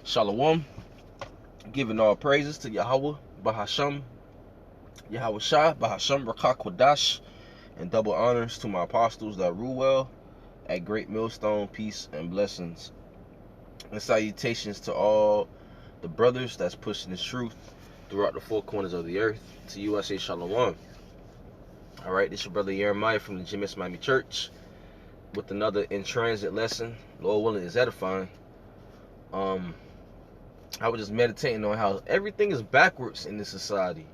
Shalom, giving all praises to Yahweh, Bahasham, Yahweh Shah, Bahasham, Rakah Kwadash, and double honors to my apostles that rule well at Great Millstone, peace and blessings. And salutations to all the brothers that's pushing this truth throughout the four corners of the earth. To you I say Shalom. Alright, this is your brother Jeremiah from the GMS Miami Church with another in transit lesson. Lord willing is edifying. I was just meditating on how everything is backwards in this society.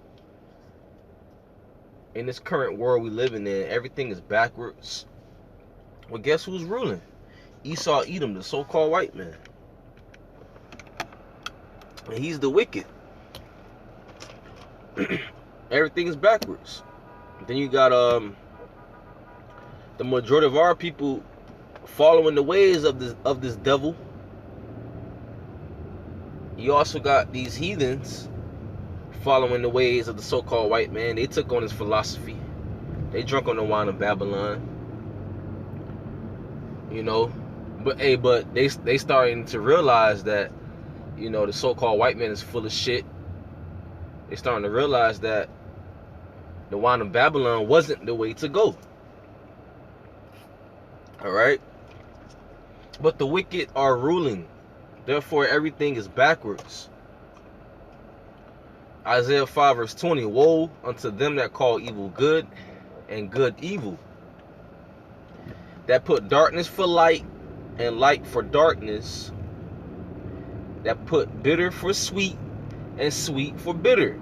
In this current world we living in, everything is backwards. Well, guess who's ruling? Esau Edom, the so-called white man. And he's the wicked. Everything is backwards. Then you got the majority of our people following the ways of this devil. You also got these heathens following the ways of the so-called white man. They took on his philosophy. They drunk on the wine of Babylon. You know, but they starting to realize that, you know, the so-called white man is full of shit. They starting to realize that the wine of Babylon wasn't the way to go. All right, but the wicked are ruling. Therefore, everything is backwards. Isaiah 5 verse 20, woe unto them that call evil good and good evil, that put darkness for light and light for darkness, that put bitter for sweet and sweet for bitter.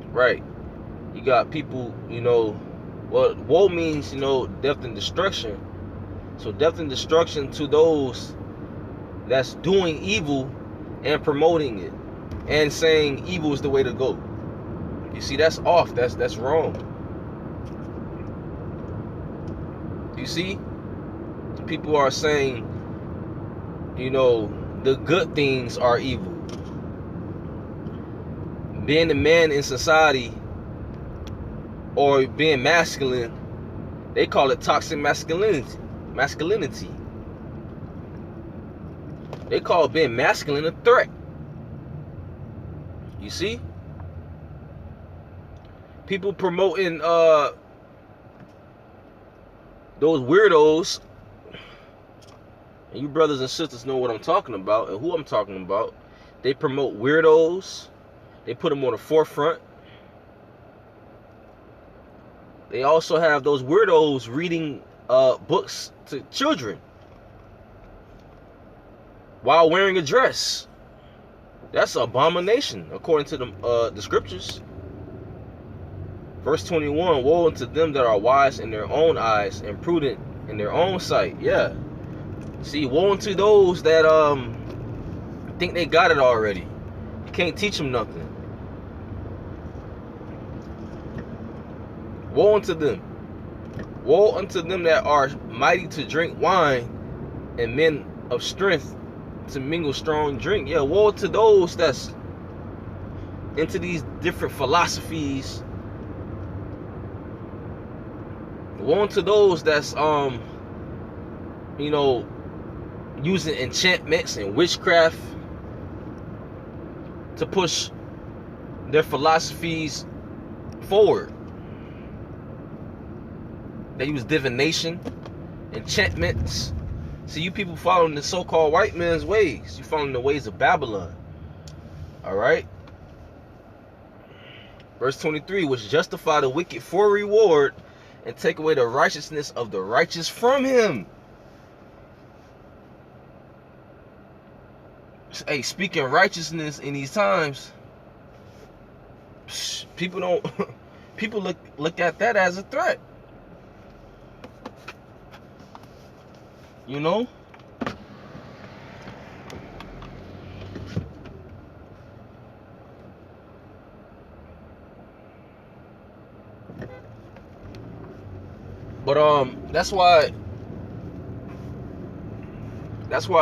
Right. You got people, you know, well, woe means, you know, death and destruction. So death and destruction to those that's doing evil and promoting it and saying evil is the way to go. You see, that's off. That's wrong. You see, people are saying, you know, the good things are evil. Being a man in society or being masculine, they call it toxic masculinity. They call being masculine a threat. You see? People promoting those weirdos, and you brothers and sisters know what I'm talking about and who I'm talking about. They promote weirdos. They put them on the forefront. They also have those weirdos reading books to children while wearing a dress. That's an abomination according to the scriptures. Verse 21, woe unto them that are wise in their own eyes and prudent in their own sight. Yeah. See, woe unto those that think they got it already. You can't teach them nothing. Woe unto them. Woe unto them that are mighty to drink wine and men of strength to mingle strong drink. Yeah, woe to those that's into these different philosophies. Woe to those that's you know, using enchantments and witchcraft to push their philosophies forward. They use divination, enchantments. See, you people following the so-called white man's ways. You following the ways of Babylon. Alright? Verse 23, which justify the wicked for reward and take away the righteousness of the righteous from him. Hey, speaking righteousness in these times, people don't people look at that as a threat. You know? But that's why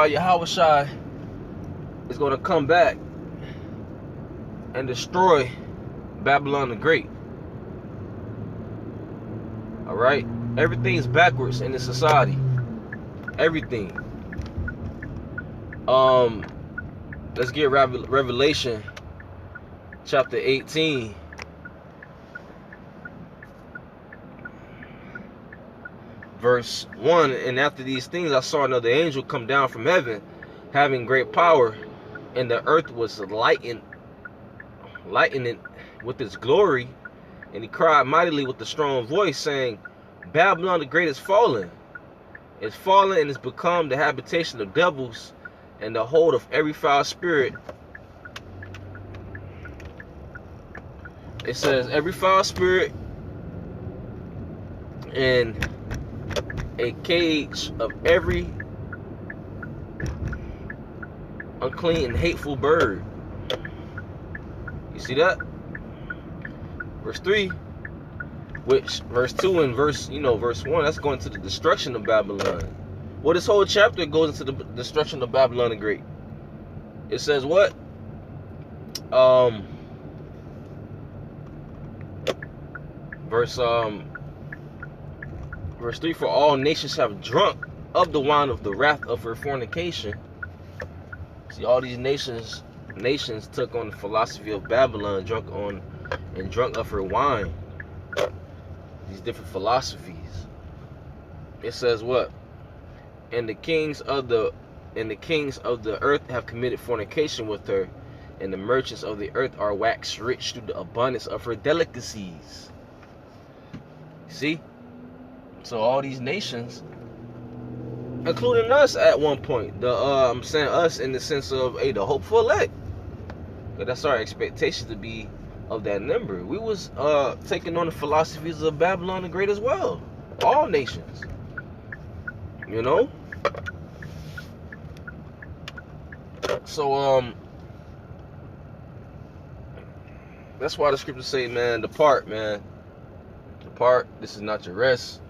Yahweh Shai is gonna come back and destroy Babylon the Great. Alright? Everything's backwards in this society. Everything. Let's get Revelation chapter 18. Verse 1, and after these things I saw another angel come down from heaven, having great power, and the earth was lightened with its glory. And he cried mightily with a strong voice, saying, Babylon the great is fallen. It's fallen, and it's become the habitation of devils, and the hold of every foul spirit. It says, every foul spirit, and a cage of every unclean and hateful bird. You see that? Verse 3, which verse 2 and verse 1, that's going to the destruction of Babylon. Well, this whole chapter goes into the destruction of Babylon the Great. It says what? Verse 3, for all nations have drunk of the wine of the wrath of her fornication. See, all these nations took on the philosophy of Babylon, drunk of her wine. These different philosophies. It says what? And the kings of the earth have committed fornication with her, and the merchants of the earth are waxed rich through the abundance of her delicacies. See? So all these nations, including us at one point, I'm saying us in the sense of the hopeful elect, because that's our expectation to be of that number. We was taking on the philosophies of Babylon the Great as well. All nations, you know. So that's why the scriptures say, man, depart, man, depart. This is not your rest.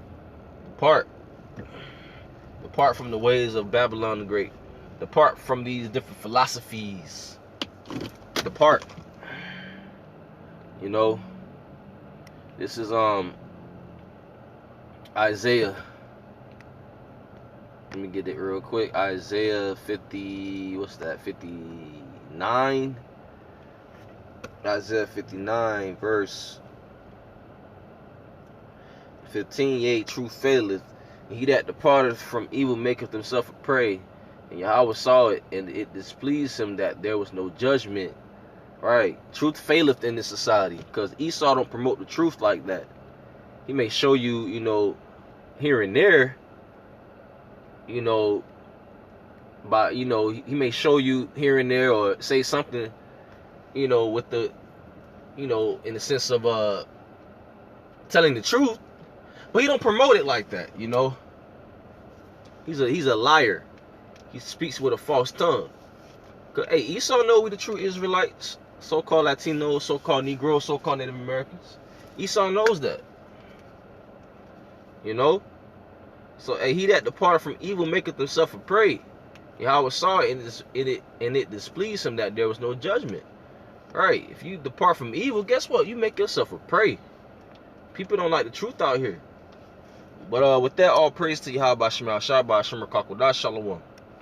Depart from the ways of Babylon the Great. Depart from these different philosophies. Depart. You know, this is Isaiah. Let me get it real quick. Isaiah 50, what's that? 59. Isaiah 59 verse 15, yea, truth faileth. He that departeth from evil maketh himself a prey. And Yahweh saw it, and it displeased him that there was no judgment. Right? Truth faileth in this society, because Esau don't promote the truth like that. He may show you, here and there, he may show you here and there, or say something, with the, in the sense of telling the truth. But he don't promote it like that, He's a liar. He speaks with a false tongue. Cause Esau know we the true Israelites, so-called Latinos, so-called Negroes, so-called Native Americans. Esau knows that. So he that departed from evil maketh himself a prey. Yahweh saw it, and it displeased him that there was no judgment. Right? If you depart from evil, guess what? You make yourself a prey. People don't like the truth out here. But with that, all praise to Yahweh Shem Shai, Shem Rakak Wadash, Shalom.